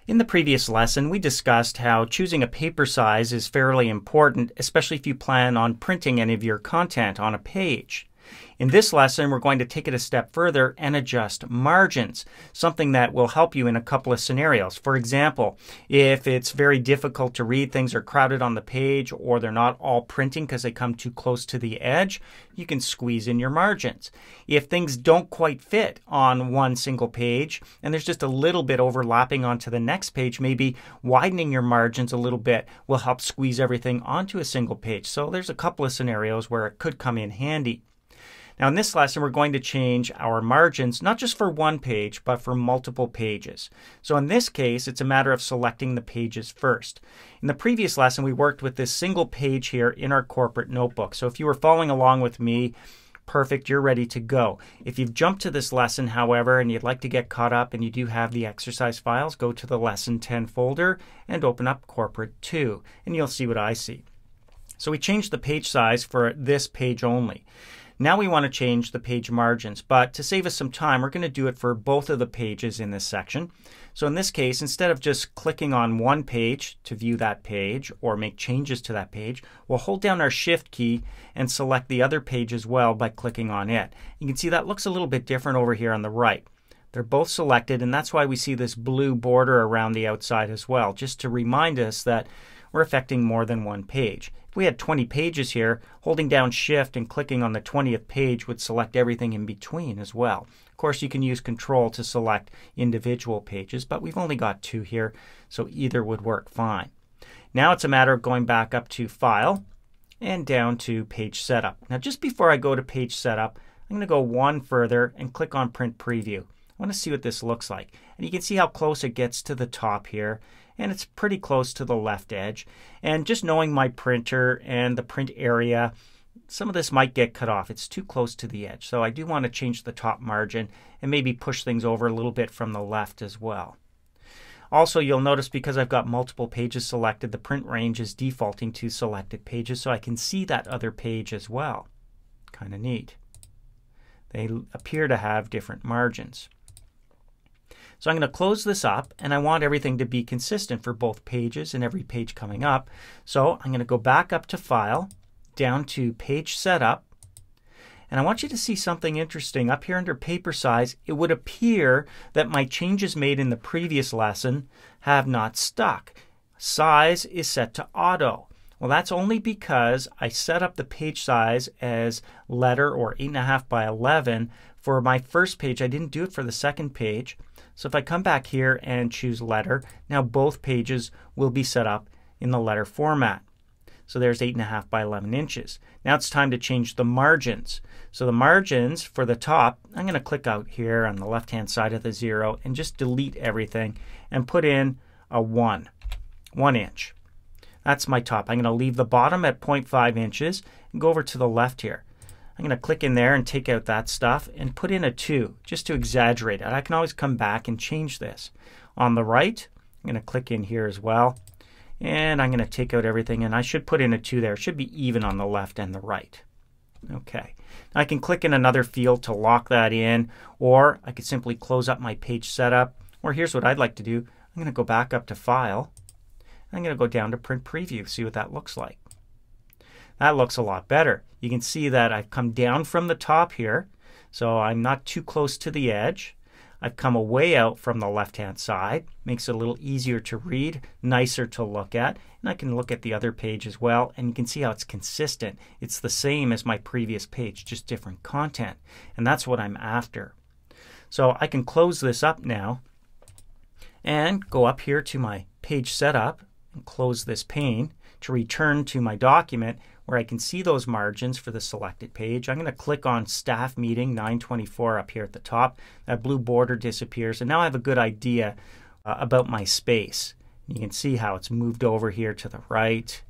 In the previous lesson, we discussed how choosing a paper size is fairly important, especially if you plan on printing any of your content on a page. In this lesson, we're going to take it a step further and adjust margins, something that will help you in a couple of scenarios. For example, if it's very difficult to read, things are crowded on the page, or they're not all printing because they come too close to the edge, you can squeeze in your margins. If things don't quite fit on one single page and there's just a little bit overlapping onto the next page, maybe widening your margins a little bit will help squeeze everything onto a single page. So there's a couple of scenarios where it could come in handy. Now in this lesson, we're going to change our margins, not just for one page, but for multiple pages. So in this case, it's a matter of selecting the pages first. In the previous lesson, we worked with this single page here in our corporate notebook. So if you were following along with me, perfect, you're ready to go. If you've jumped to this lesson, however, and you'd like to get caught up and you do have the exercise files, go to the Lesson 10 folder and open up Corporate 2, and you'll see what I see. So we changed the page size for this page only. Now we want to change the page margins, but to save us some time, we're going to do it for both of the pages in this section. So in this case, instead of just clicking on one page to view that page or make changes to that page, we'll hold down our Shift key and select the other page as well by clicking on it. You can see that looks a little bit different over here on the right. They're both selected, and that's why we see this blue border around the outside as well, just to remind us that we're affecting more than one page. If we had 20 pages here, holding down Shift and clicking on the 20th page would select everything in between as well. Of course, you can use Control to select individual pages, but we've only got 2 here, so either would work fine. Now it's a matter of going back up to File and down to Page Setup. Now just before I go to Page Setup, I'm going to go one further and click on Print Preview. I want to see what this looks like. And you can see how close it gets to the top here. And it's pretty close to the left edge. And just knowing my printer and the print area, some of this might get cut off. It's too close to the edge. So I do want to change the top margin and maybe push things over a little bit from the left as well. Also, you'll notice because I've got multiple pages selected, the print range is defaulting to selected pages, so I can see that other page as well. Kind of neat. They appear to have different margins. So I'm going to close this up, and I want everything to be consistent for both pages and every page coming up. So I'm going to go back up to File, down to Page Setup, and I want you to see something interesting. Up here under Paper Size, it would appear that my changes made in the previous lesson have not stuck. Size is set to Auto. Well, that's only because I set up the page size as letter or 8.5 by 11 for my first page. I didn't do it for the second page. So if I come back here and choose letter, now both pages will be set up in the letter format. So there's 8.5 by 11 inches. Now it's time to change the margins. So the margins for the top, I'm going to click out here on the left-hand side of the 0 and just delete everything and put in a 1 inch. That's my top. I'm going to leave the bottom at 0.5 inches and go over to the left here. I'm going to click in there and take out that stuff and put in a 2 just to exaggerate it. I can always come back and change this. On the right, I'm going to click in here as well. And I'm going to take out everything, and I should put in a 2 there. It should be even on the left and the right. Okay. Now I can click in another field to lock that in, or I could simply close up my page setup. Or here's what I'd like to do. I'm going to go back up to File. I'm going to go down to Print Preview, see what that looks like. That looks a lot better. You can see that I've come down from the top here, so I'm not too close to the edge. I've come away out from the left-hand side. Makes it a little easier to read, nicer to look at. And I can look at the other page as well, and you can see how it's consistent. It's the same as my previous page, just different content. And that's what I'm after. So I can close this up now and go up here to my page setup and close this pane to return to my document where I can see those margins for the selected page. I'm going to click on Staff Meeting 924 up here at the top. That blue border disappears, and now I have a good idea about my space. You can see how it's moved over here to the right.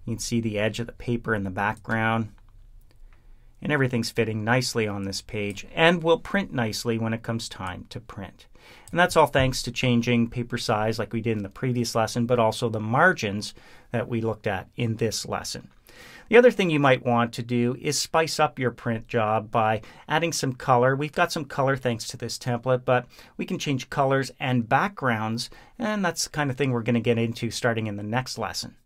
You can see the edge of the paper in the background. And everything's fitting nicely on this page and will print nicely when it comes time to print. And that's all thanks to changing paper size like we did in the previous lesson, but also the margins that we looked at in this lesson. The other thing you might want to do is spice up your print job by adding some color. We've got some color thanks to this template, but we can change colors and backgrounds, and that's the kind of thing we're going to get into starting in the next lesson.